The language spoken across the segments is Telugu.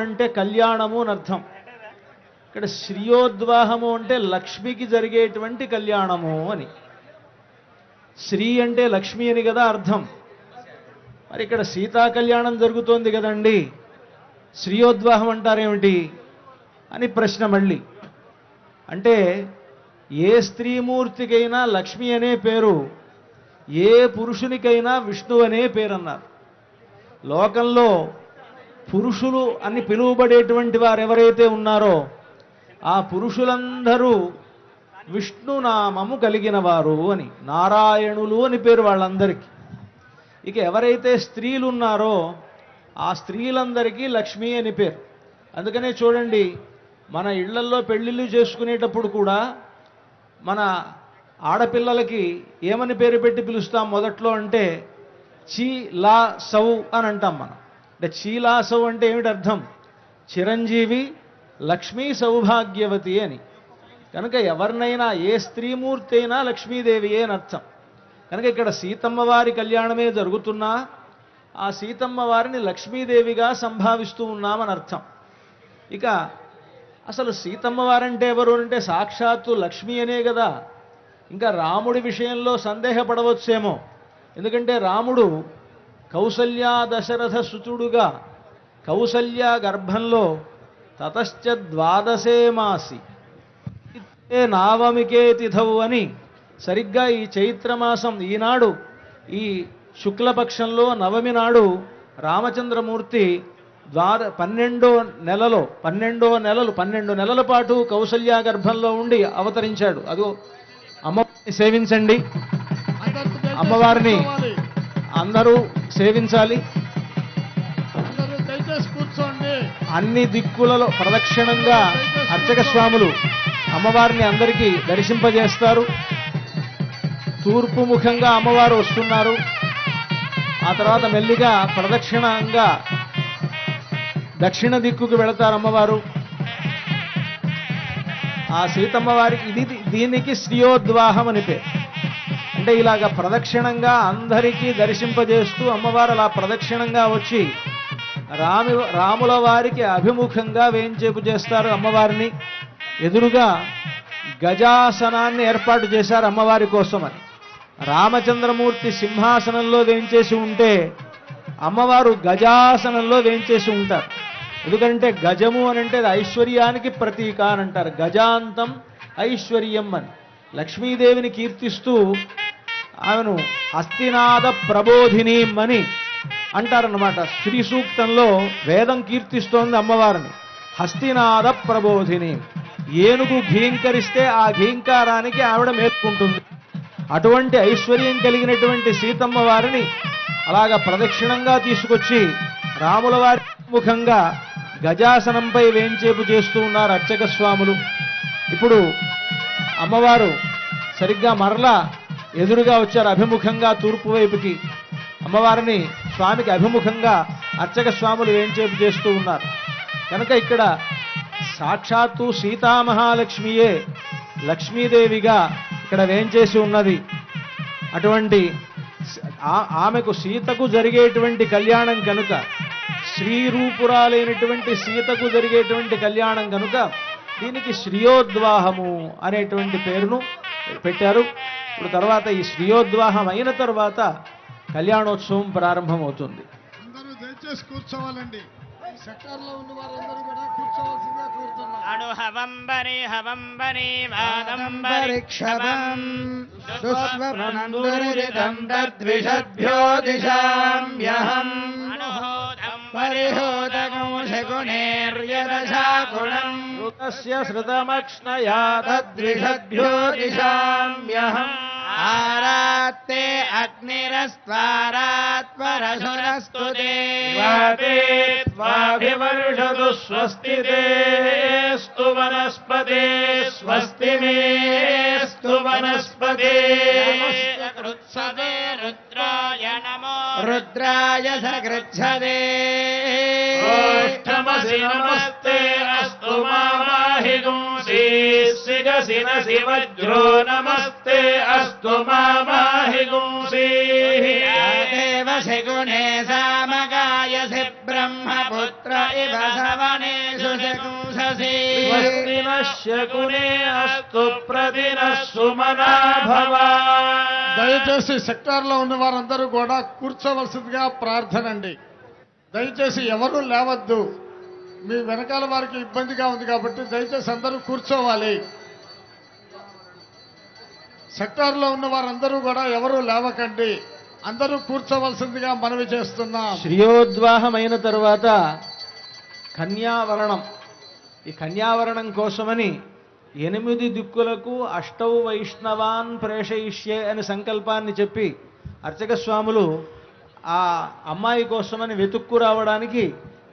అంటే కళ్యాణము అని అర్థం. ఇక్కడ శ్రీయోద్వాహము అంటే లక్ష్మికి జరిగేటువంటి కళ్యాణము అని. శ్రీ అంటే లక్ష్మి అని కదా అర్థం. మరి ఇక్కడ సీతా కళ్యాణం జరుగుతోంది కదండి, శ్రీయోద్వాహం అంటారేమిటి అని ప్రశ్న. మళ్ళీ అంటే ఏ స్త్రీమూర్తికైనా లక్ష్మి అనే పేరు, ఏ పురుషునికైనా విష్ణు అనే పేరు అన్నారు. లోకంలో పురుషులు అని పిలువబడేటువంటి వారు ఎవరైతే ఉన్నారో ఆ పురుషులందరూ విష్ణునామము కలిగిన వారు అని, నారాయణులు అని పేరు వాళ్ళందరికీ. ఇక ఎవరైతే స్త్రీలు ఉన్నారో ఆ స్త్రీలందరికీ లక్ష్మి అని పేరు. అందుకనే చూడండి, మన ఇళ్లల్లో పెళ్ళిళ్ళు చేసుకునేటప్పుడు కూడా మన ఆడపిల్లలకి ఏమని పేరు పెట్టి పిలుస్తాం మొదట్లో అంటే చీ లా సౌ అని అంటాం మనం. అంటే చీలాసౌ అంటే ఏమిటి అర్థం? చిరంజీవి, లక్ష్మీ సౌభాగ్యవతి అని. కనుక ఎవరినైనా ఏ స్త్రీమూర్తి అయినా లక్ష్మీదేవి అని అర్థం. కనుక ఇక్కడ సీతమ్మ వారి కళ్యాణమే జరుగుతున్నా ఆ సీతమ్మ వారిని లక్ష్మీదేవిగా సంభావిస్తూ ఉన్నామని అర్థం. ఇక అసలు సీతమ్మ వారంటే ఎవరు అంటే సాక్షాత్తు లక్ష్మి అనే కదా. ఇంకా రాముడి విషయంలో సందేహపడవచ్చేమో, ఎందుకంటే రాముడు కౌసల్యా దశరథ సుతుడుగా కౌసల్య గర్భంలో తతశ్చ ద్వాదశే మాసి నావమికే తిథౌ అని సరిగ్గా ఈ చైత్రమాసం ఈనాడు ఈ శుక్లపక్షంలో నవమి నాడు రామచంద్రమూర్తి 12 నెలల పాటు కౌసల్య గర్భంలో ఉండి అవతరించాడు. అదో అమ్మవారిని సేవించండి, అమ్మవారిని అందరూ సేవించాలి. అన్ని దిక్కులలో ప్రదక్షిణంగా అర్చక స్వాములు అమ్మవారిని అందరికీ దర్శింపజేస్తారు. తూర్పు ముఖంగా అమ్మవారు వస్తున్నారు. ఆ తర్వాత మెల్లిగా ప్రదక్షిణంగా దక్షిణ దిక్కుకు వెళతారు అమ్మవారు. ఆ సీతమ్మ వారికి దీనికి శ్రీయోద్వాహం అని పేరు. అంటే ఇలాగ ప్రదక్షిణంగా అందరికీ దర్శింపజేస్తూ అమ్మవారు అలా ప్రదక్షిణంగా వచ్చి రాముల వారికి అభిముఖంగా వేంచేపు చేస్తారు. అమ్మవారిని ఎదురుగా గజాసనాన్ని ఏర్పాటు చేశారు అమ్మవారి కోసమని. రామచంద్రమూర్తి సింహాసనంలో వేంచేసి ఉంటే అమ్మవారు గజాసనంలో వేంచేసి ఉంటారు. ఎందుకంటే గజము అని అంటే ఐశ్వర్యానికి ప్రతీక అని అంటారు. గజాంతం ఐశ్వర్యం అని లక్ష్మీదేవిని కీర్తిస్తూ ఆమెను హస్తినాద ప్రబోధినీం అని అంటారన్నమాట. శ్రీ సూక్తంలో వేదం కీర్తిస్తోంది అమ్మవారిని హస్తినాద ప్రబోధినీం. ఏనుగు ఘీంకరిస్తే ఆ ఘీంకారానికి ఆవిడ మేల్కుంటుంది. అటువంటి ఐశ్వర్యం కలిగినటువంటి సీతమ్మ వారిని అలాగా ప్రదక్షిణంగా తీసుకొచ్చి రాముల వారి ముఖంగా గజాసనంపై వేంచేపు చేస్తూ ఉన్నారు అర్చక స్వాములు. ఇప్పుడు అమ్మవారు సరిగ్గా మరలా ఎదురుగా వచ్చారు అభిముఖంగా తూర్పు వైపుకి. అమ్మవారిని స్వామికి అభిముఖంగా అర్చక స్వాములు వేంచేపు చేస్తూ ఉన్నారు. కనుక ఇక్కడ సాక్షాత్తు సీతామహాలక్ష్మియే లక్ష్మీదేవిగా ఇక్కడ వేంచేసి ఉన్నది. అటువంటి ఆమెకు సీతకు జరిగేటువంటి కళ్యాణం కనుక, శ్రీరూపురాలైనటువంటి సీతకు జరిగేటువంటి కళ్యాణం కనుక దీనికి శ్రీయోద్వాహము అనేటువంటి పేరును పెట్టారు. ఇప్పుడు తర్వాత ఈ శ్రీయోద్వాహం అయిన తర్వాత కళ్యాణోత్సవం ప్రారంభమవుతుంది. అందరూ దయచేసి కూర్చోవాలండి. సెక్టార్లో ఉన్న వారందరూ కూడా కూర్చోవాల్సిందిగా కోరుతున్నాం. అనుహవంబరి హవంబరి వాదంబరి క్షవం సుస్వప్నందురితం తద్విషద్భ్యో దిశామ్యహం పరిహోదగం శకునేర్యదశాకుణం ఋతస్య శ్రుతమక్ష్ణయా తద్విషద్భ్యో దిశామ్యహం ఆరాత్తే అగ్నిరస్త్వారాత్పరశురస్తు స్వాభివర్షదు స్వస్తి స్తు వనస్పతే స్వస్తి మేస్తు వనస్పతే కృత్సదే రుద్రాయ నమో రుద్రాయ సకృచ్ఛదే ఓష్టమసి నమస్తే అస్తు మామాహిగుంసి సిగసిన శివజ్రో నమస్తే అస్తు మామాహిగుంసి దేవ శగుణే సామగాయసి బ్రహ్మపుత్ర तत्र इव सवनेषु शकुंससि శకునే అస్తు ప్రతిన సుమనా భవ. దయచేసి సెక్టార్లో ఉన్న వారందరూ కూడా కూర్చోవలసిందిగా ప్రార్థన అండి. దయచేసి ఎవరూ లేవద్దు. మీ వెనకాల వారికి ఇబ్బందిగా ఉంది కాబట్టి దయచేసి అందరూ కూర్చోవాలి. సెక్టార్లో ఉన్న వారందరూ కూడా ఎవరూ లేవకండి, అందరూ కూర్చోవలసిందిగా మనవి చేస్తున్నాం. శ్రియోద్వాహమైన తరువాత కన్యావరణం, ఈ కన్యావరణం కోసమని 8 దిక్కులకు అష్టౌ వైష్ణవాన్ ప్రేషయిష్యే అని సంకల్పాన్ని చెప్పి అర్చక స్వాములు ఆ అమ్మాయి కోసమని వెతుక్కు రావడానికి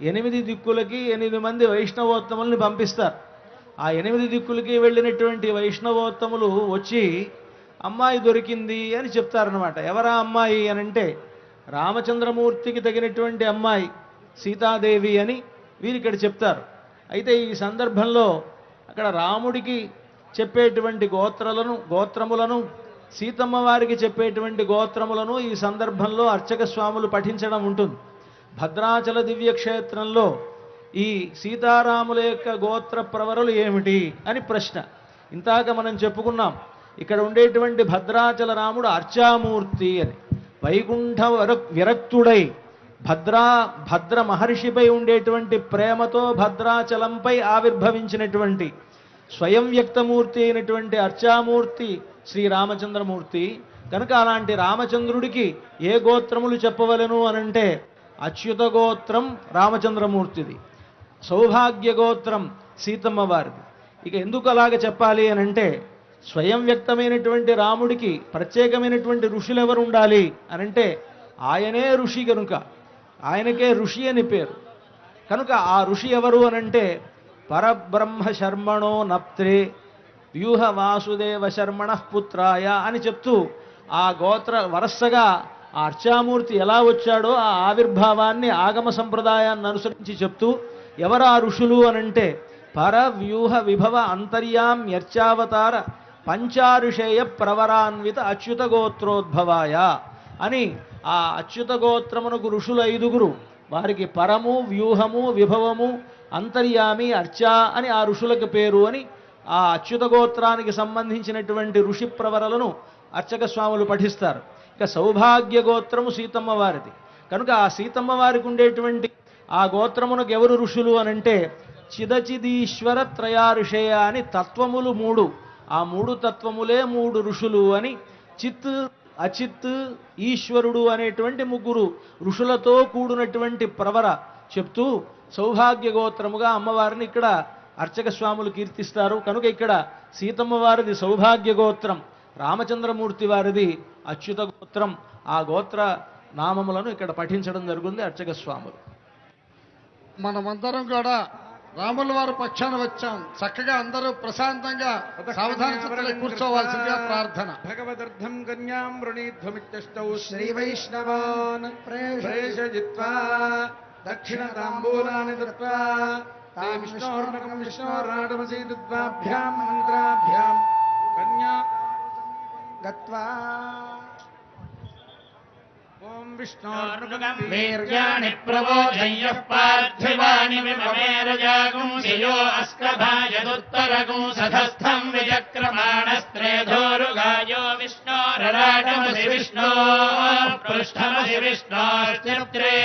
8 దిక్కులకి 8 మంది వైష్ణవోత్తముల్ని పంపిస్తారు. ఆ 8 దిక్కులకి వెళ్ళినటువంటి వైష్ణవోత్తములు వచ్చి అమ్మాయి దొరికింది అని చెప్తారనమాట. ఎవరా అమ్మాయి అనంటే రామచంద్రమూర్తికి తగినటువంటి అమ్మాయి సీతాదేవి అని వీరు ఇక్కడ చెప్తారు. అయితే ఈ సందర్భంలో అక్కడ రాముడికి చెప్పేటువంటి గోత్రములను సీతమ్మ వారికి చెప్పేటువంటి గోత్రములను ఈ సందర్భంలో అర్చక స్వాములు పఠించడం ఉంటుంది. భద్రాచల దివ్యక్షేత్రంలో ఈ సీతారాముల యొక్క గోత్ర ప్రవరలు ఏమిటి అని ప్రశ్న. ఇంతాక మనం చెప్పుకున్నాం, ఇక్కడ ఉండేటువంటి భద్రాచల రాముడు అర్చామూర్తి అని. వైకుంఠ విరక్తుడై భద్ర మహర్షిపై ఉండేటువంటి ప్రేమతో భద్రాచలంపై ఆవిర్భవించినటువంటి స్వయం వ్యక్తమూర్తి అయినటువంటి అర్చామూర్తి శ్రీరామచంద్రమూర్తి కనుక అలాంటి రామచంద్రుడికి ఏ గోత్రములు చెప్పవలను అనంటే అచ్యుత గోత్రం రామచంద్రమూర్తిది, సౌభాగ్య గోత్రం సీతమ్మ వారిది. ఇక ఎందుకు అలాగ చెప్పాలి అనంటే స్వయం వ్యక్తమైనటువంటి రాముడికి ప్రత్యేకమైనటువంటి ఋషులు ఎవరు ఉండాలి అనంటే ఆయనే ఋషి కనుక ఆయనకే ఋషి అని పేరు. కనుక ఆ ఋషి ఎవరు అనంటే పరబ్రహ్మ శర్మణో నప్త్రే వ్యూహ వాసుదేవ శర్మణ పుత్రాయ అని చెప్తూ ఆ గోత్ర వరసగా ఆ అర్చామూర్తి ఎలా వచ్చాడో ఆ ఆవిర్భావాన్ని ఆగమ సంప్రదాయాన్ని అనుసరించి చెప్తూ ఎవరు ఆ ఋషులు అనంటే పర వ్యూహ విభవ అంతర్యామ్యర్చావతార పంచారుషేయ ప్రవరాన్విత అచ్యుత గోత్రోద్భవాయ అని ఆ అచ్యుత గోత్రమునకు ఋషులు 5 వారికి పరము వ్యూహము విభవము అంతర్యామి అర్చా అని ఆ ఋషులకు పేరు అని ఆ అచ్యుత గోత్రానికి సంబంధించినటువంటి ఋషి ప్రవరలను అర్చక స్వాములు పఠిస్తారు. ఇక సౌభాగ్య గోత్రము సీతమ్మ వారిది కనుక ఆ సీతమ్మ వారికి ఉండేటువంటి ఆ గోత్రమునకు ఎవరు ఋషులు అనంటే చిదచిదీశ్వర త్రయారుషేయ అని తత్వములు 3, ఆ 3 తత్వములే 3 ఋషులు అని చిత్ అచిత్ ఈశ్వరుడు అనేటువంటి 3 ఋషులతో కూడినటువంటి ప్రవర చెప్తూ సౌభాగ్య గోత్రముగా అమ్మవారిని ఇక్కడ అర్చక స్వాములు కీర్తిస్తారు. కనుక ఇక్కడ సీతమ్మ వారిది సౌభాగ్య గోత్రం, రామచంద్రమూర్తి వారిది అచ్యుత గోత్రం. ఆ గోత్ర నామములను ఇక్కడ పఠించడం జరుగుతుంది అర్చక స్వాములు. మనమందరం కూడా రాముల వారి పక్షాన వచ్చాం. చక్కగా అందరూ ప్రశాంతంగా సావధాన చిత్తంలో కూర్చోవాల్సిందిగా ప్రార్థన. భగవదర్థం కన్యాం వృణీధ్వమిత్యష్టౌ శ్రీ వైష్ణవాన్ ప్రేషయిత్వా దక్షిణ తాంబూలాని దత్వా తే విష్ణోర్నకం విష్ణోరాడమసీదుద్వాభ్యాం మంత్రాభ్యాం కన్యా గత్వా ఓం విష్ణోర్నకం వీర్యాణి ప్రవోచయ్యః పార్థివాని విమమేరజాగుంసియో అస్కభాయదుత్తరగుం సధస్థం విచక్రమాణస్త్రేధోరుగాయో విష్ణోరరాటమసి విష్ణో పృష్ఠమసి విష్ణోశ్చిత్రే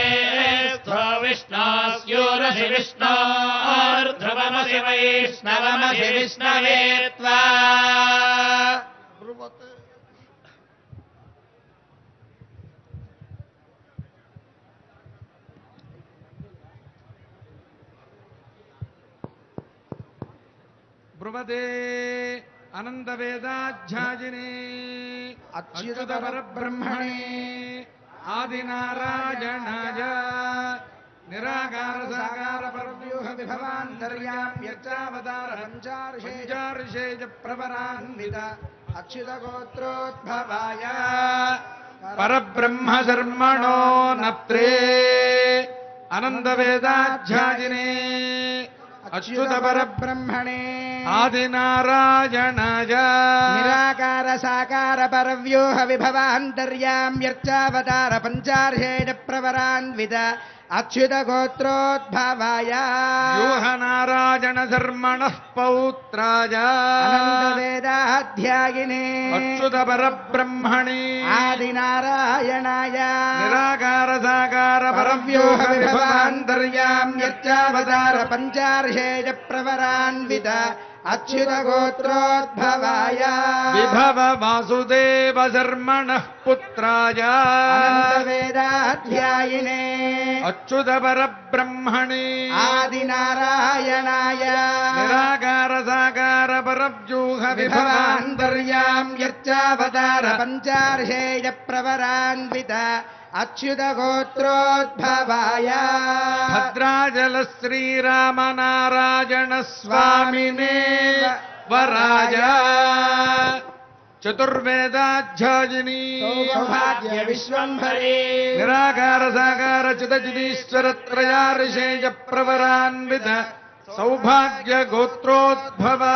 స్థో విష్ణోస్యూరసి విష్ణోర్ధ్రువమసి వైష్ణవమసి విష్ణవే త్వా. బ్రువదే అనంత వేదాధ్యాజినే అచ్యుత పరబ్రహ్మణే ఆదినారాయణాయ నిరాకార సాకార పరవ్యూహ విభవాంతర్యామ్యర్చావతార పంచార్షేజ ప్రవరాన్విత అచ్యుత గోత్రోద్భవాయ పరబ్రహ్మ శర్మణో నప్త్రే అనంత వేదాధ్యాజినే అచ్యుత పరబ్రహ్మణే ఆదినారాయణాయ నిరాకార సాకార పరవ్యూహ విభవాంతర్యామ్యర్చావతార పంచార్షేణ ప్రవరాన్విత అచ్యుత గోత్రోద్భవాయ వ్యూహనారాయణ ధర్మణః పౌత్రాయ అనంత వేదాధ్యాయినే అచ్యుత పరబ్రహ్మణే ఆదినారాయణాయ నిరాకార సాకార పరవ్యూహ పరవ్యూహ విభవాంతర్యామ్యర్చావతార పంచార్షేయ ప్రవరాన్విత అచ్యుత గోత్రోద్భవాయ విభవ వాసుదేవ శర్మణః పుత్రాయ అనంత వేదాధ్యాయినే అచ్యుత పరబ్రహ్మణే ఆదినారాయణాయ నిరాకార సాకార పరవ్యూహ విభవాంతర్యామ్యర్చావతార పంచార్షేయ ప్రవరాన్విత అచ్యుత గోత్రోద్భవాయ భద్రాచల శ్రీరామనారాయణ స్వామినే వరాయ చతుర్వేదాధ్యాయిని సౌభాగ్య విశ్వంభరే నిరాకార సాకార చిదచిదీశ్వర త్రయార్షేయ ప్రవరాన్విత సౌభాగ్య గోత్రోద్భవా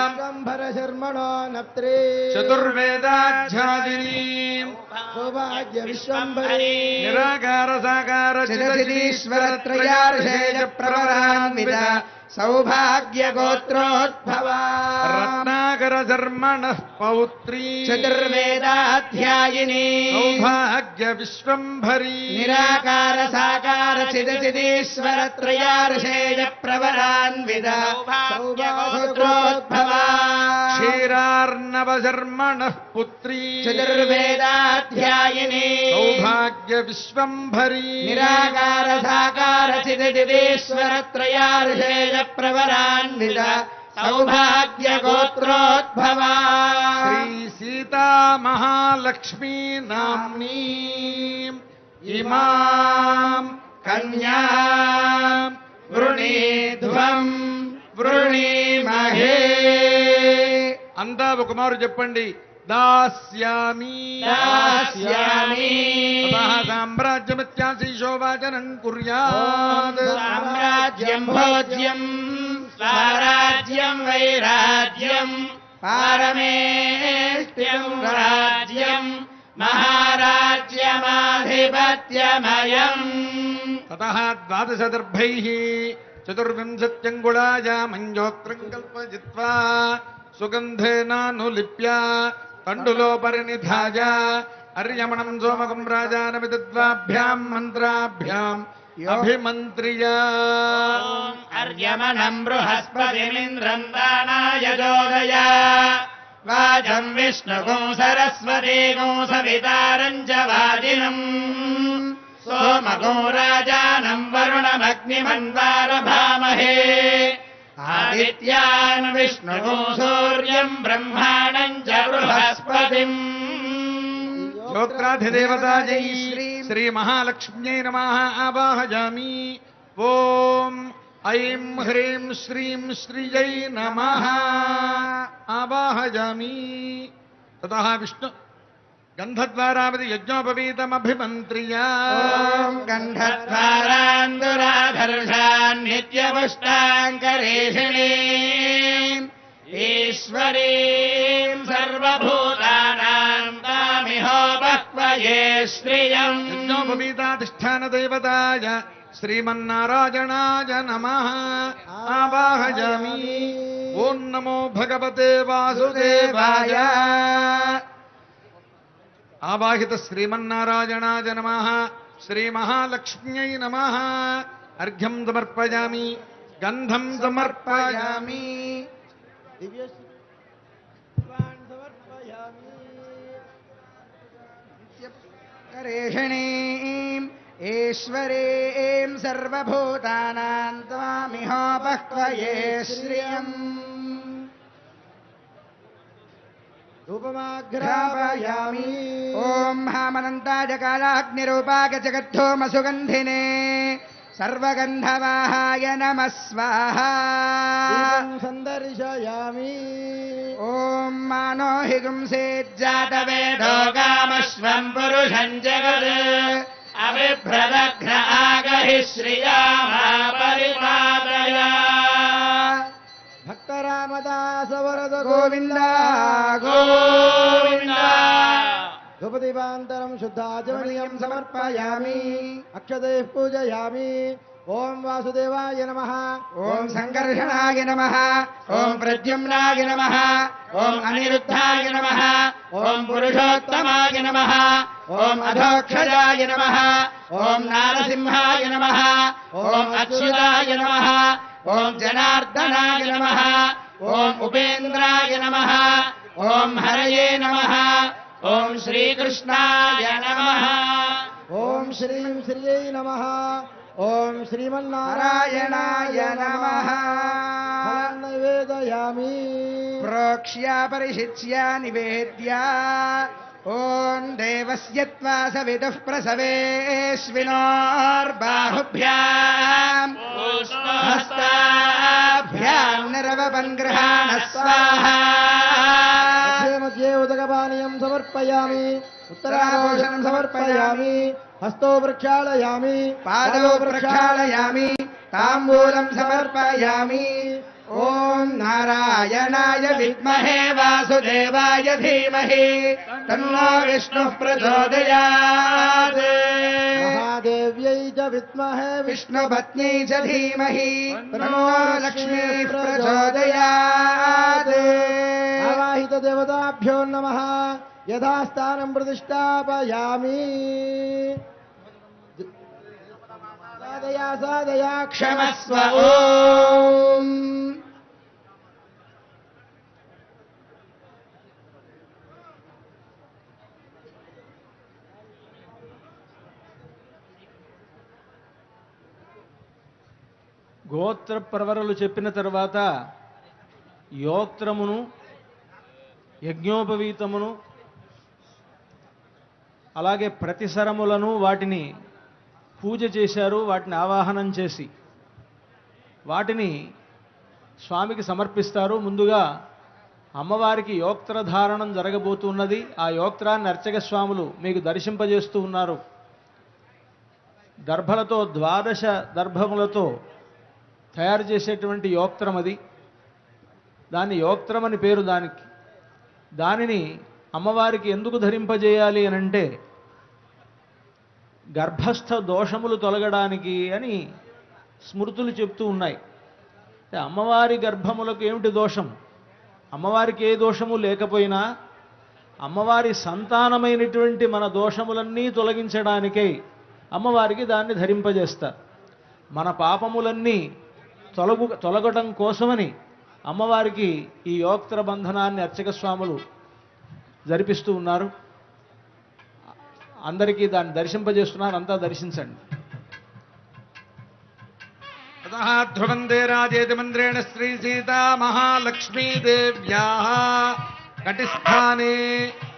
విశ్వంభర శర్మణో నప్త్రే చతుర్వేదాధ్యాయిని సౌభాగ్య విశ్వంభరే నిరాకార సాకార చిదచిదీశ్వర త్రయార్షేయ ప్రవరాన్విత సౌభాగ్య గోత్రోద్భవా రత్నాకర ధర్మణః పౌత్రీ చతుర్వేదాధ్యాయిని సౌభాగ్య విశ్వంభరీ నిరాకార సాకార చిదచిదీశ్వర త్రయార్షేయ ప్రవరాన్విత సౌభాగ్య గోత్రోద్భవా క్షీరార్ణవ ధర్మణః పుత్రీ చతుర్వేదాధ్యాయిని సౌభాగ్య విశ్వంభరీ నిరాకార సాకార చిదచిదీశ్వర త్రయార్షేయ ప్రవరాన్విత సౌభాగ్య గోత్రోద్భవా శ్రీ సీతా మహాలక్ష్మీ నామ్నీ ఇమాం కన్యాం వృణీధ్వం వృణీమహే అంతా ఒక మారు చెప్పండి దాస్యామి దాస్యామి తతః సామ్రాజ్యమిత్యాశీషో వాచనం కుర్యాత్ సామ్రాజ్యం భోజ్యం స్వరాజ్యం వైరాజ్యం పారమేష్ట్యం రాజ్యం మహారాజ్యమాధిపత్యమయం తతః ద్వాదశదర్భైః చతుర్వింశత్యంగుళాయామంజోక్త్రం కల్పజిత్వా సుగంధేనానులిప్య తండులోపరినిధాయ అర్యమణం సోమకం రాజానవిద్వాభ్యాం మంత్రాభ్యాం అభిమంత్రియ అర్యమణం బృహస్పతిమింద్రం దానాయ జోదయ వాజం విష్ణుగం సరస్వతీగం సవితారం చ వాజినం సోమగం రాజానం వరుణమగ్నిమన్వారభామహే ఆదిత్యాన్ విష్ణుగం సూర్యం బ్రహ్మాణం చ బృహస్పతిం శ్రోత్రాధిదేవతాయై శ్రీ మహాలక్ష్మ్యై నమః ఆవాహయామి. ఓం ఐం హ్రీం శ్రీం శ్రీయై నమః ఆవాహయామి. తతః విష్ణు గంధద్వారావతి యజ్ఞోపవీతమభిమంత్ర్య ఓం గంధద్వారాందురాధర్షాన్ నిత్యపుష్టాంకరేషిణీం ఈశ్వరీం సర్వభూతానాం తామిహోపక్వయే శ్రియం యజ్ఞోపవీతాధిష్టాన దేవతాయ శ్రీమన్నారాయణాయ నమః ఆవాహయామి. ఓం నమో భగవతే వాసుదేవాయ. ఆవాహిత శ్రీమన్నారాయణాయ నమః శ్రీ మహాలక్ష్మ్యై నమః. అర్ఘ్యం సమర్పయామి, గంధం సమర్పయామి. కరేషిణీం ఈశ్వరీం సర్వభూతానాం త్వామిహోపక్వయే శ్రియం రూపమాఘ్రాపయామి. ఓం హామనంతాయ కాలాగ్నిరూపాయ జగద్ధోమసుగంధినే సర్వగంధవాహాయ నమః స్వాహా. సందర్శయామి. ఓం మానో హి గుంసేజ్జాతవేదో కామశ్వం పురుషం జగత్ అవిభ్రదఘ్న ఆగహి శ్రియామా పరిపాలయ. భక్తరామదాస వరద గోవింద గోవింద ధూపదీపాంతరం శుద్ధాచమనీయం సమర్పయామి అక్షతైః పూజయామి ఓం వాసుదేవాయ నమః ఓం సంకర్షణాయ నమః ఓం ప్రద్యుమ్నాయ నమః ఓం అనిరుద్ధాయ నమః ఓం పురుషోత్తమాయ నమః ఓం అధోక్షజాయ నమః ఓం నారసింహాయ నమః ఓం అచ్యుతాయ నమః ఓం జనార్దనాయ నమః ఓం ఉపేంద్రాయ నమః ఓం హరయే నమః ఓం శ్రీకృష్ణాయ నమః ఓం శ్రీం శ్రీయై నమః ఓం శ్రీమన్నారాయణాయ నమః ఫలం నైవేదయామి ప్రోక్ష్య పరిశిచ్య నివేద్య ఓం దేవస్య త్వా సవితుః ప్రసవేస్వినోర్బాహుభ్యాం హస్తాభ్యాం నిరవపన్ గృహాణ స్వాహా మధ్యే మధ్యే ఉదకపానీయం సమర్పయామి ఉత్తరాభూషణం సమర్పయామి హస్తో ప్రక్షాళయామి పాదౌ ప్రక్షాళయామి తాంబూలం సమర్పయామి ఓం నారాయణాయ విద్మహే వాసుదేవాయ ధీమహి తన్నో విష్ణుః ప్రచోదయాత్ మహాదేవ్యై చ విద్మహే విష్ణుపత్న్యై చ ధీమహి తన్నో లక్ష్మీః ప్రచోదయాత్ ఆవాహిత దేవతాభ్యో నమః యథాస్థానం ప్రతిష్టాపయామి సాదయా సాదయా క్షమస్వ ఓం గోత్ర ప్రవరలు చెప్పిన తర్వాత యోత్రమును యజ్ఞోపవీతమును అలాగే ప్రతిసరములను వాటిని పూజ చేశారు. వాటిని ఆవాహనం చేసి వాటిని స్వామికి సమర్పిస్తారు. ముందుగా అమ్మవారికి యోక్త్రధారణం జరగబోతున్నది. ఆ యోక్త్రాన్ని అర్చక స్వాములు మీకు దర్శింపజేస్తూ ఉన్నారు. దర్భలతో 12 దర్భములతో తయారు చేసేటువంటి యోక్త్రం అది. దాన్ని యోక్త్రం అని పేరు దానికి. దానిని అమ్మవారికి ఎందుకు ధరింపజేయాలి అనంటే గర్భస్థ దోషములు తొలగడానికి అని స్మృతులు చెప్తూ ఉన్నాయి. అమ్మవారి గర్భములకు ఏమిటి దోషం? అమ్మవారికి ఏ దోషము లేకపోయినా అమ్మవారి సంతానమైనటువంటి మన దోషములన్నీ తొలగించడానికై అమ్మవారికి దాన్ని ధరింపజేస్తారు. మన పాపములన్నీ తొలగటం కోసమని అమ్మవారికి ఈ యోక్త్ర బంధనాన్ని అర్చక స్వాములు జరిపిస్తూ ఉన్నారు. అందరికీ దాన్ని దర్శింపజేస్తున్నారు. అంతా దర్శించండి. ततः ध्रुवन्दे राजेति मन्त्रेण श्री सीता महालक्ष्मी देव्याः कटिस्थाने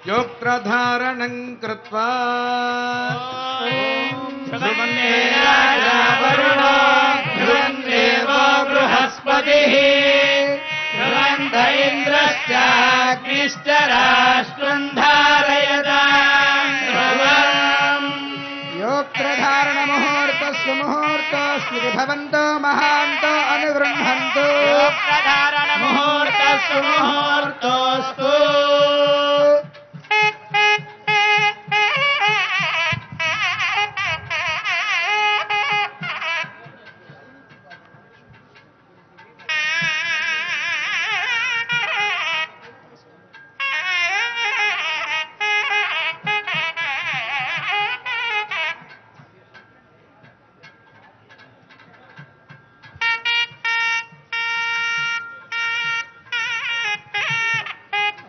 योक्त्रधारणं कृत्वा ध्रुवन्ते राजा वरुणो ध्रुवन्देवो बृहस्पतिः ध्रुवन्त इन्द्रश्चाग्निश्च राष्ट्रं धारयताम् ध्रुवम् యోక్త్రధారణ ముహూర్తస్సు ముహూర్తస్సు భవంతో మహాంతో అనుగృహంతు యోక్త్రధారణ ముహూర్తస్సు ముహూర్తోస్తు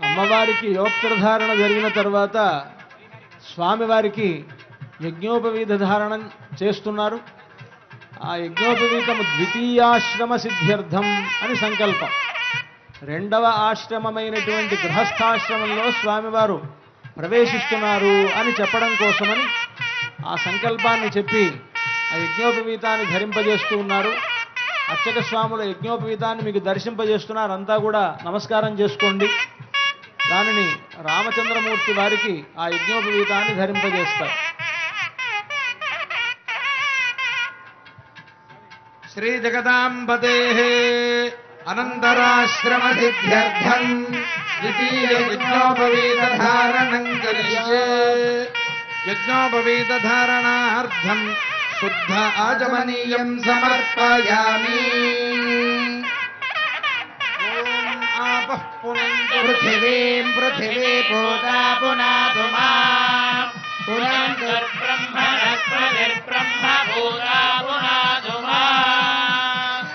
అమ్మవారికి యోక్త్రధారణ జరిగిన తర్వాత స్వామివారికి యజ్ఞోపవీత ధారణం చేస్తున్నారు. ఆ యజ్ఞోపవీతము ద్వితీయాశ్రమ సిద్ధ్యర్థం అని సంకల్పం. 2వ ఆశ్రమమైనటువంటి గృహస్థాశ్రమంలో స్వామివారు ప్రవేశిస్తున్నారు అని చెప్పడం కోసమని ఆ సంకల్పాన్ని చెప్పి ఆ యజ్ఞోపవీతాన్ని ధరింపజేస్తూ ఉన్నారు. అర్చక స్వాముల యజ్ఞోపవీతాన్ని మీకు దర్శింపజేస్తున్నారు. అంతా కూడా నమస్కారం చేసుకోండి. దానిని రామచంద్రమూర్తి వారికి ఆ యజ్ఞోపవీతాన్ని ధరింపజేస్తారు. श्री जगदाम्बदेः अनन्तराश्रमसिद्ध्यर्थम् द्वितीययज्ञोपवीतधारणम् करिष्ये यज्ञोपवीतधारणार्थम् शुद्ध आचमनीयम् समर्पयामि आपः पुनन्तु पृथिवीम् पृथिवी पूता पुनातु माम् पुनन्तुर्ब्रह्मणस्पतिर्ब्रह्म पूता पुनातु माम्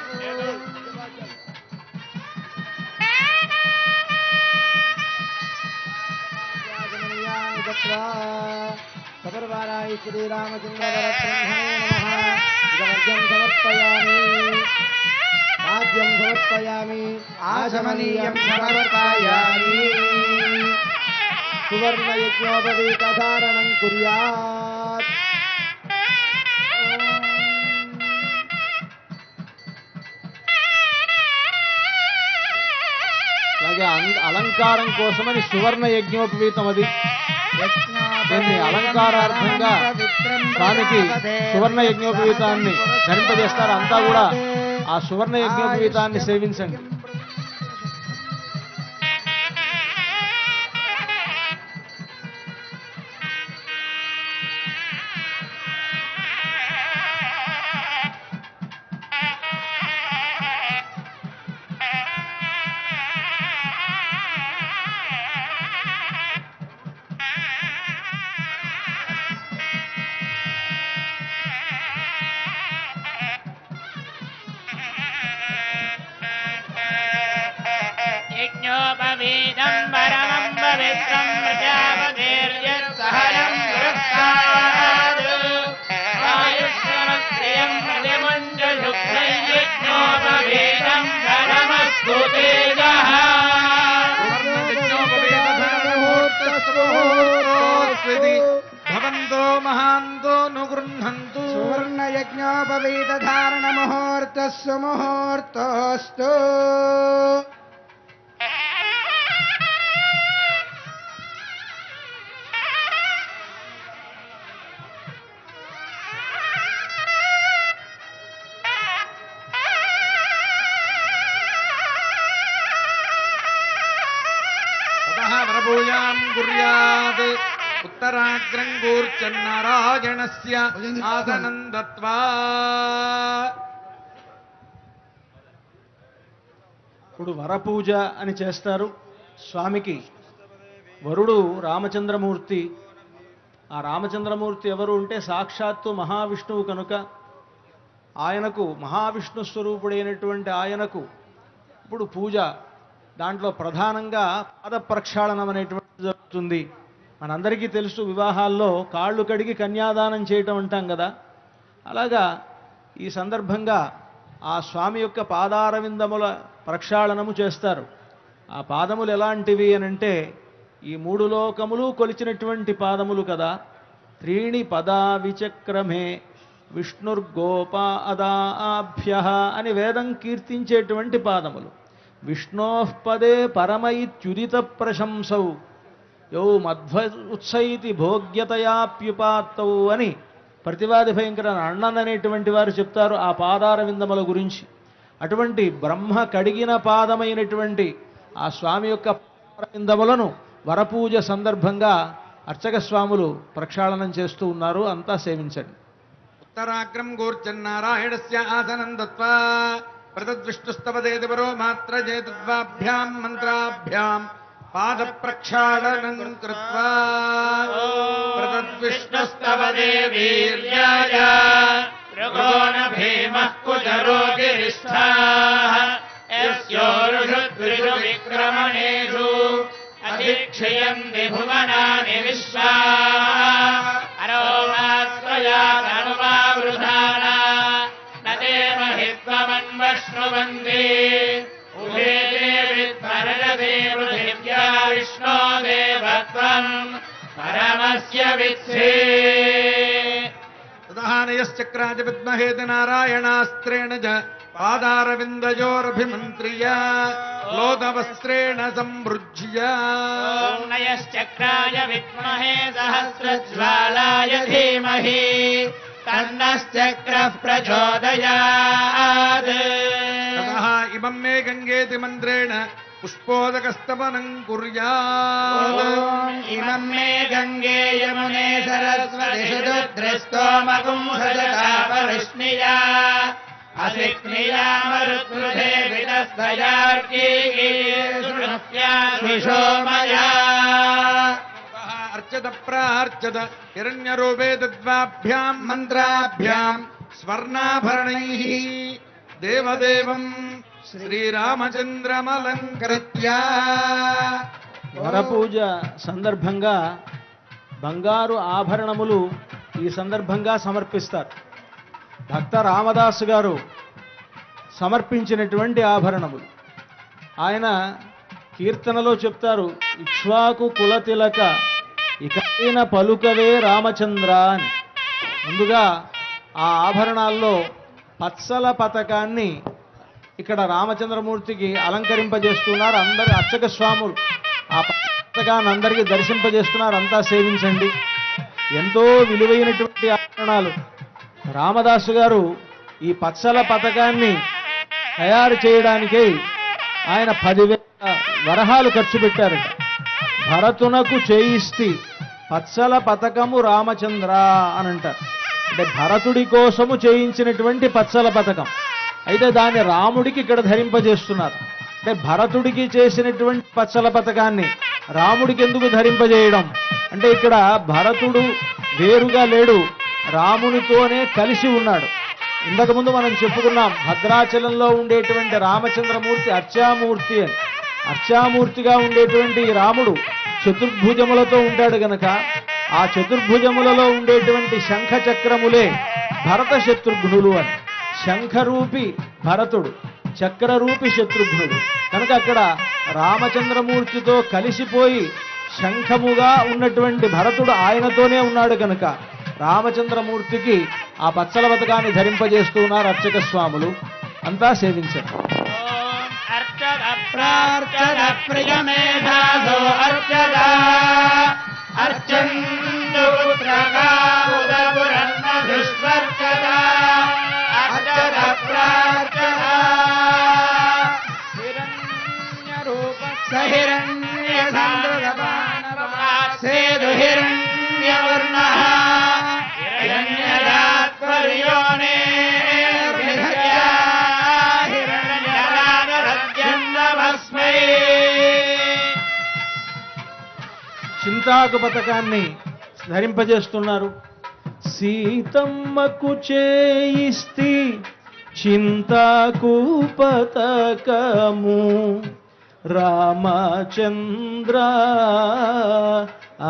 सपर्वाराय श्रीरामचन्द्रवरब्रह्मणे नमः इदमर्घ्यं समर्पयामि पाद्यं समर्पयामि आचमनीयं समर्पयामि सुवर्णयज्ञोपवीतधारणं कुर्यात् అలాగే అలంకారం కోసమని సువర్ణ యజ్ఞోపవీతం అది దీన్ని అలంకారార్థంగా స్వామికి సువర్ణ యజ్ఞోపవీతాన్ని ధరింపజేస్తారు. అంతా కూడా ఆ సువర్ణ యజ్ఞోపవీతాన్ని సేవించండి. यज्ञोपवीतम् परमम् पवित्रम् प्रजापतिर्यत्सहनम् पुरस्तात् आयुष्यमस्त्रियम् प्रतिमुञ्चशुद्धम् यज्ञोपवीतम् परमस्तु तेजः भवन्तो महान्तो नुगृह्णन्तु सुवर्णयज्ञोपवीतधारणमुहूर्तस्सु मुहूर्तोऽस्तु वरपूजाम् कुर्यात् उत्तराग्रम् कूर्चन्नारायणस्य आसनम् दत्त्वा ఇప్పుడు వరపూజ అని చేస్తారు. స్వామికి వరుడు రామచంద్రమూర్తి. ఆ రామచంద్రమూర్తి ఎవరు అంటే సాక్షాత్తు మహావిష్ణువు కనుక ఆయనకు మహావిష్ణు స్వరూపుడైనటువంటి ఆయనకు ఇప్పుడు పూజ దాంట్లో ప్రధానంగా పాద ప్రక్షాళనం అనేటువంటిది జరుగుతుంది. మనందరికీ తెలుసు వివాహాల్లో కాళ్ళు కడిగి కన్యాదానం చేయటం అంటాం కదా. అలాగా ఈ సందర్భంగా ఆ స్వామి యొక్క పాదారవిందముల ప్రక్షాళనము చేస్తారు. ఆ పాదములు ఎలాంటివి అనంటే ఈ మూడు లోకములు కొలిచినటువంటి పాదములు కదా. త్రీణి పదా విచక్రమే విష్ణుర్గోపాదాభ్య అని వేదం కీర్తించేటువంటి పాదములు. విష్ణోః పదే పరమైత్యుదిత ప్రశంసౌ యౌ మధ్వ ఉత్సైతి భోగ్యతయాప్యుపాత్తౌ అని ప్రతివాది భయంకర అన్నన్ అనేటువంటి వారు చెప్తారు ఆ పాదార విందముల గురించి. అటువంటి బ్రహ్మ కడిగిన పాదమైనటువంటి ఆ స్వామి యొక్క పాదారవిందములను వరపూజ సందర్భంగా అర్చక స్వాములు ప్రక్షాళనం చేస్తూ ఉన్నారు. అంతా సేవించండి. उत्तराग्रम् कूर्चन्नारायणस्य आसनम् दत्त्वा प्रतद्विष्णुस्तवदेति परो मात्र चेतद्वाभ्याम् मन्त्राभ्याम् पादप्रक्षालनम् कृत्वा प्रतद्विष्णुस्तवदे वीर्याय ऋगोण भीमः कुजरोगिरिष्ठाः यस्योरुषु विक्रमणेषु अधिक्षयन्ति भुवनानि विश्वाः अरोमात्रयानुवावृधाना न ते महित्वमन्वश्नुवन्ति उभे देविद्भरजते पृथिव्या विष्णो देवत्वम् परमस्य वित्से तदहानयश्चक्राज विद्महेति नारायणास्त्रेण च पादारविन्दयोरभिमन्त्र्य लोकवस्त्रेण सम्भृज्य ॐ नयश्चक्राय विद्महे सहस्रज्वालाय धीमहि तन्नश्चक्रः प्रचोदयात् ततः ఇమం మే గంగేతి మంత్రేణ పుష్పోదకస్తవనం కుర్యాత్. ఇమం మే గంగే యమునే సరస్వతి శుద్రస్తోమగుంసజతాపవృష్ణియా అసిక్నియా మరుత్రుధే విదస్తయార్కీషోమయా. అర్చత ప్రార్చత హిరణ్యరూపే తద్వాభ్యాం మంత్రాభ్యాం స్వర్ణాభరణైః దేవదేవం శ్రీరామచంద్రమలంకృత్య. వరపూజ సందర్భంగా బంగారు ఆభరణములు ఈ సందర్భంగా సమర్పిస్తారు. భక్త రామదాసు గారు సమర్పించినటువంటి ఆభరణములు. ఆయన కీర్తనలో చెప్తారు, ఇక్ష్వాకు కులతిలక ఇకైన పలుకవే రామచంద్ర అని. ముందుగా ఆ ఆభరణాల్లో పత్సల పతకాన్ని ఇక్కడ రామచంద్రమూర్తికి అలంకరింపజేస్తున్నారు. అందరు అర్చక స్వాములు ఆ పతకాన్ని అందరికీ దర్శింపజేస్తున్నారు. అంతా సేవించండి. ఎంతో విలువైనటువంటి ఆభరణాలు. రామదాసు గారు ఈ పత్సల పతకాన్ని తయారు చేయడానికై ఆయన 10,000 వరహాలు ఖర్చు పెట్టారట. భరతునకు చేయిస్తి పత్సల పతకము రామచంద్ర అని అంటారు. అంటే భరతుడి కోసము చేయించినటువంటి పత్సల పతకం. అయితే దాన్ని రాముడికి ఇక్కడ ధరింపజేస్తున్నారు. అంటే భరతుడికి చేసినటువంటి పత్సల పతకాన్ని రాముడికి ఎందుకు ధరింపజేయడం అంటే, ఇక్కడ భరతుడు వేరుగా లేడు, రామునితోనే కలిసి ఉన్నాడు. ఇంతకుముందు మనం చెప్పుకున్నాం, భద్రాచలంలో ఉండేటువంటి రామచంద్రమూర్తి అర్చామూర్తి అని. అర్చామూర్తిగా ఉండేటువంటి రాముడు చతుర్భుజములతో ఉంటాడు గనక ఆ చతుర్భుజములలో ఉండేటువంటి శంఖ చక్రములే భరత శత్రుఘ్నులు అని. శంఖరూపి భరతుడు, చక్రరూపి శత్రుఘ్నుడు కనుక అక్కడ రామచంద్రమూర్తితో కలిసిపోయి శంఖముగా ఉన్నటువంటి భరతుడు ఆయనతోనే ఉన్నాడు కనుక రామచంద్రమూర్తికి ఆ పచ్చల పతకాన్ని ధరింపజేస్తున్నారు అర్చక స్వాములు. అంతా సేవించారు. అర్చద ప్రార్చద ప్రియమేధాసో అర్చద అర్చందు పుత్రకా ఉదపురన్న దుష్వర్చద అర్చద ప్రార్చద హిరణ్యరూప సహిరణ్య సందృగపానసేదు హిరణ్యవర్ణః హిరణ్యదాత్పర్యోనే చింతాకు పతకాన్ని ధరింపజేస్తున్నారు. సీతమ్మకు చేయిస్తి చింతాకు పతకము రామచంద్ర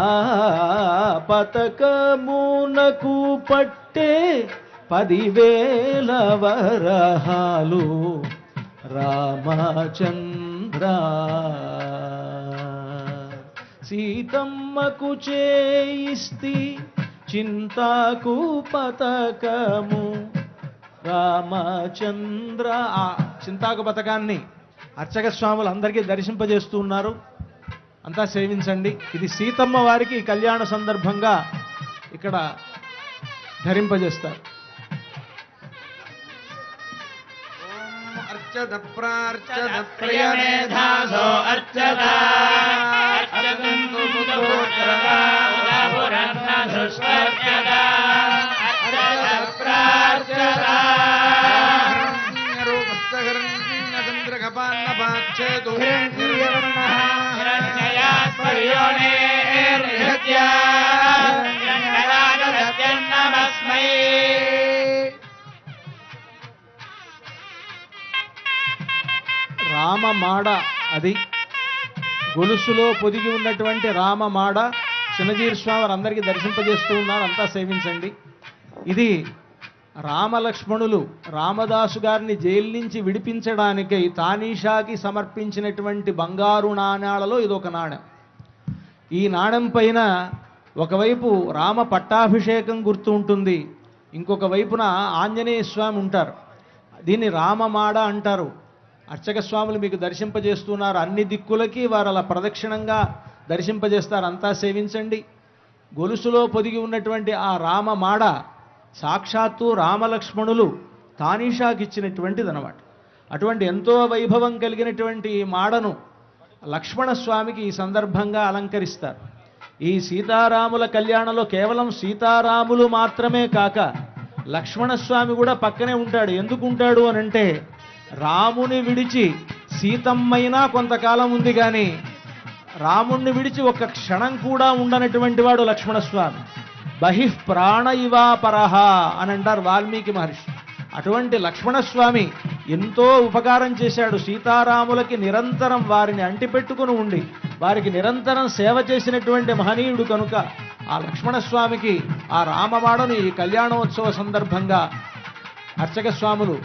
ఆ పతకమునకు పట్టే 10,000 వరహాలు రామచంద్ర. సీతమ్మకు చేయిస్తి చింతాకు పతకము రామచంద్ర. ఆ చింతాకు పతకాన్ని అర్చక స్వాములు అందరికీ దర్శింపజేస్తూ ఉన్నారు. అంతా సేవించండి. ఇది సీతమ్మ వారికి కళ్యాణ సందర్భంగా ఇక్కడ ధరింపజేస్తారు. అర్చద ప్రార్చద ప్రియమేధాసో అర్చద అర్చదంతు పుత్రకా ఉదపురన్న దుష్వర్చద అర్చద ప్రార్చద హిరణ్యరూపస్థిరణ్యచంద్రకపాన్నపాచ్చేతు హిరణ్యయాస్పర్యోనే నమస్మై. రామమాడ అది గొలుసులో పొదిగి ఉన్నటువంటి రామమాడ చిన్నజీరి స్వామి వారు అందరికీ దర్శింపజేస్తూ ఉన్నారు. అంతా సేవించండి. ఇది రామలక్ష్మణులు రామదాసు గారిని జైలు నుంచి విడిపించడానికై తానీషాకి సమర్పించినటువంటి బంగారు నాణ్యాలలో ఇదొక నాణ్యం. ఈ నాణ్యం పైన ఒకవైపు రామ పట్టాభిషేకం గుర్తు ఉంటుంది, ఇంకొక వైపున ఆంజనేయ స్వామి ఉంటారు. దీన్ని రామమాడ అంటారు. అర్చక స్వాములు మీకు దర్శింపజేస్తున్నారు. అన్ని దిక్కులకి వారు అలా ప్రదక్షిణంగా దర్శింపజేస్తారు. అంతా సేవించండి. గొలుసులో పొదిగి ఉన్నటువంటి ఆ రామమాడ సాక్షాత్తు రామలక్ష్మణులు తానీషాకి ఇచ్చినటువంటిది అన్నమాట. అటువంటి ఎంతో వైభవం కలిగినటువంటి ఈ మాడను లక్ష్మణస్వామికి ఈ సందర్భంగా అలంకరిస్తారు. ఈ సీతారాముల కళ్యాణంలో కేవలం సీతారాములు మాత్రమే కాక లక్ష్మణస్వామి కూడా పక్కనే ఉంటాడు. ఎందుకు ఉంటాడు అని అంటే, రాముని విడిచి సీతమ్మైనా కొంతకాలం ఉంది, కానీ రాముణ్ణి విడిచి ఒక్క క్షణం కూడా ఉండనటువంటి వాడు లక్ష్మణస్వామి. బహిః ప్రాణ ఇవా పరహ అని అంటారు వాల్మీకి మహర్షి. అటువంటి లక్ష్మణస్వామి ఎంతో ఉపకారం చేశాడు. సీతారాములకి నిరంతరం వారిని అంటిపెట్టుకుని ఉండి వారికి నిరంతరం సేవ చేసినటువంటి మహనీయుడు కనుక ఆ లక్ష్మణస్వామికి ఆ రామమాడను ఈ కళ్యాణోత్సవ సందర్భంగా అర్చక స్వాములు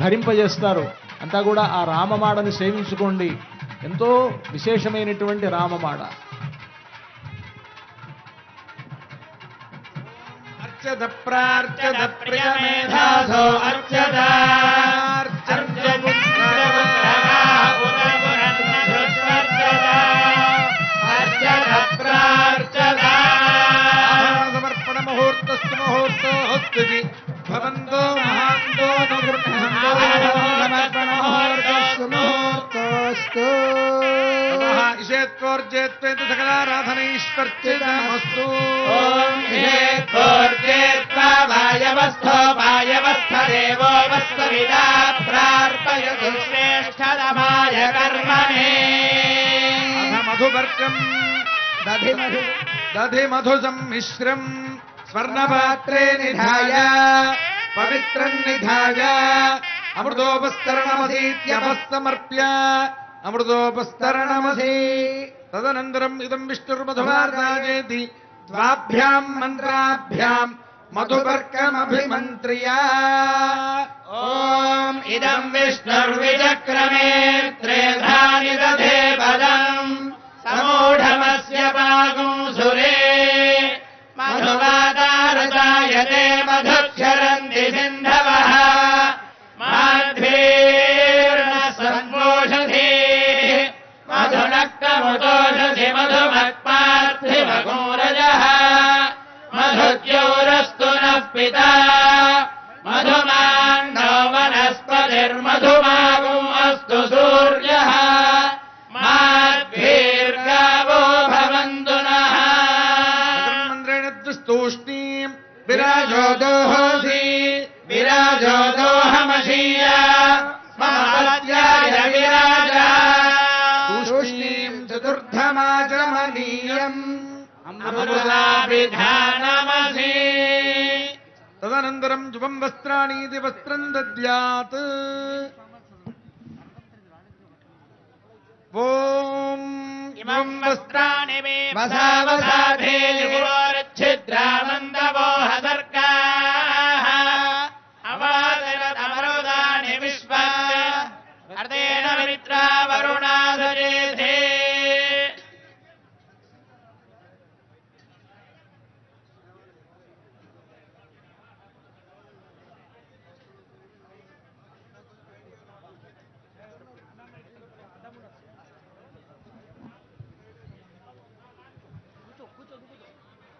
ధరింపజేస్తారు. అంతా కూడా ఆ రామమాడని సేవించుకోండి. ఎంతో విశేషమైనటువంటి రామమాడ. అర్చద ప్రార్చద ప్రియమేధాసో అర్చద సమర్పణ ముహూర్తస్తు ముహూర్తోస్తుతి భవంతో మహాంతో సమర్పణోర్తస్సు ఇషేత్వోర్జేత్వేత సకలారాధనైశ్వర్చితమస్తు. ఓం హేత్వోర్జేత్వా వాయవస్థో వాయవస్థదేవో వస్తవిదా ప్రార్పయతు శ్రేష్ఠతమాయ కర్మణే. అథ మధువర్గం దధి మధు సమ్మిశ్రం స్వర్ణపాత్రే నిధాయ పవిత్రం నిధాయ అమృతోపస్తరణమసీత్యపస్తమర్ప్య అమృతోపస్తరణమసీ. తదనంతరం ఇదం విష్ణుర్మధువార్దాయేతి ద్వాభ్యాం మంత్రాభ్యాం మధువర్గమభిమంత్ర్య. ఓం ఇదం విష్ణుర్విచక్రమే త్రేధాని దధే పదం సమూఢమస్య పాగుంసురే మధువాదారజాయతే మధుక్షరంతి సింధవః మాధ్వీర్ణ సంపోషధి మధునక్తముతోషధి మధుమత్పార్థివగోరజః మధుద్యోరస్తు నః పితా మధుమాన్నో వనస్పతిర్మధుమాగుం అస్తు సూర్యః మాధ్వీర్గావో భవంతు నః. మంత్రేణ దుస్తూష్ణీం విరాజో దోహోసి విరాజో దోహమశీయ మమ పద్యాయ విరాజా తూష్ణీం చతుర్థమాచమనీయం. అమృతాభిధానమసి. తదనంతరం జువం వస్త్రాణీతి వస్త్రం దద్యాత్. ఓం ఇమం వస్త్రాణి మే వసావసాధే ఛిద్రానందవో హదర్గాః అవాదరమరుదాని విశ్వ అర్ధేన మిత్రా వరుణాదరేధే.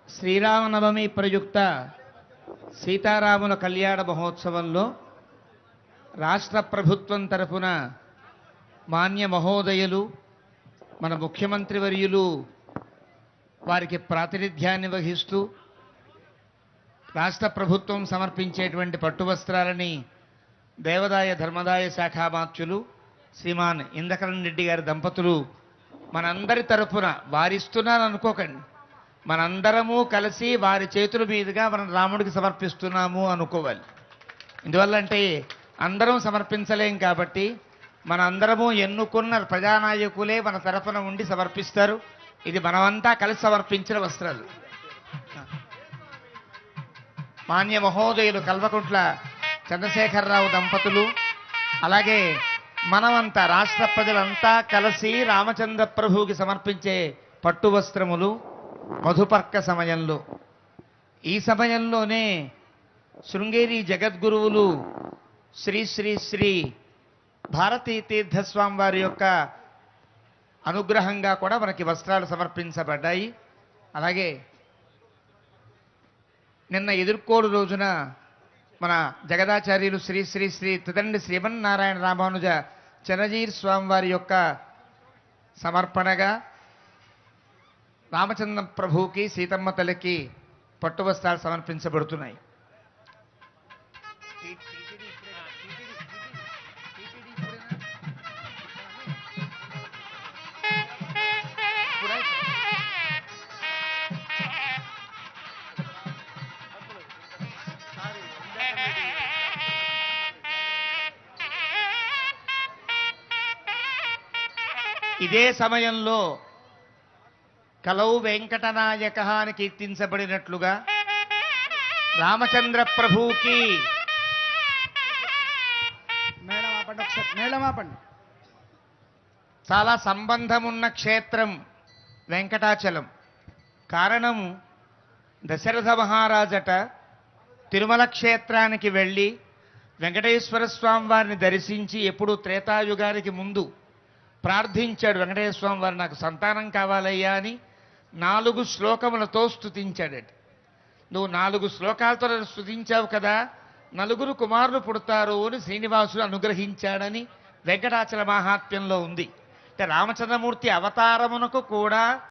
శ్రీరామనవమి ప్రయుక్త సీతారాముల కళ్యాణ మహోత్సవంలో రాష్ట్ర ప్రభుత్వం తరఫున మాన్య మహోదయులు మన ముఖ్యమంత్రి వర్యులు వారికి ప్రాతినిధ్యాన్ని వహిస్తూ రాష్ట్ర ప్రభుత్వం సమర్పించేటువంటి పట్టు వస్త్రాలని దేవాదాయ ధర్మదాయ శాఖామాత్యులు శ్రీమాన్ ఇంద్రకరణ్ రెడ్డి గారి దంపతులు మనందరి తరఫున వారిస్తున్నారని అనుకోకండి, మనందరము కలిసి వారి చేతుల మీదుగా మనం రాముడికి సమర్పిస్తున్నాము అనుకోవాలి. ఇందువల్ల అంటే అందరం సమర్పించలేం కాబట్టి మనందరము ఎన్నుకున్న ప్రజానాయకులే మన తరఫున ఉండి సమర్పిస్తారు. ఇది మనమంతా కలిసి సమర్పించిన వస్త్రాలు. మాన్య మహోదయులు కల్వకుంట్ల చంద్రశేఖరరావు దంపతులు, అలాగే మనమంతా రాష్ట్ర ప్రజలంతా కలిసి రామచంద్ర ప్రభువుకి సమర్పించే పట్టు వస్త్రములు మధుపర్క సమయంలో, ఈ సమయంలోనే శృంగేరి జగద్గురువులు శ్రీ శ్రీ శ్రీ భారతీ తీర్థస్వామి వారి యొక్క అనుగ్రహంగా కూడా మనకి వస్త్రాలు సమర్పించబడ్డాయి. అలాగే నిన్న ఎదుర్కోడు రోజున మన జగదాచార్యులు శ్రీ శ్రీ శ్రీ తిదండి శ్రీమన్నారాయణ రామానుజ చనజీర్ స్వామి వారి యొక్క సమర్పణగా రామచంద్ర ప్రభువుకి సీతమ్మ తల్లికి పట్టు వస్త్రాలు సమర్పించబడుతున్నాయి. ఇదే సమయంలో కలౌ వెంకటనాయక అని కీర్తించబడినట్లుగా రామచంద్ర ప్రభువుకి మేళమాపండి ఒకసారి, మేళమాపండి. చాలా సంబంధమున్న క్షేత్రం వెంకటాచలం. కారణము దశరథ మహారాజట తిరుమల క్షేత్రానికి వెళ్ళి వెంకటేశ్వర స్వామి వారిని దర్శించి ఎప్పుడు త్రేతాయుగానికి ముందు ప్రార్థించాడు. వెంకటేశ్వర స్వామి వారు నాకు సంతానం కావాలయ్యా అని 4 శ్లోకములతో స్తుతించాడట. నువ్వు 4 శ్లోకాలతో నన్ను స్తుతించావు కదా, 4 కుమారులు పుడతారు అని శ్రీనివాసుడు అనుగ్రహించాడని వెంకటాచల మహాత్మ్యంలో ఉంది. అంటే రామచంద్రమూర్తి అవతారమునకు కూడా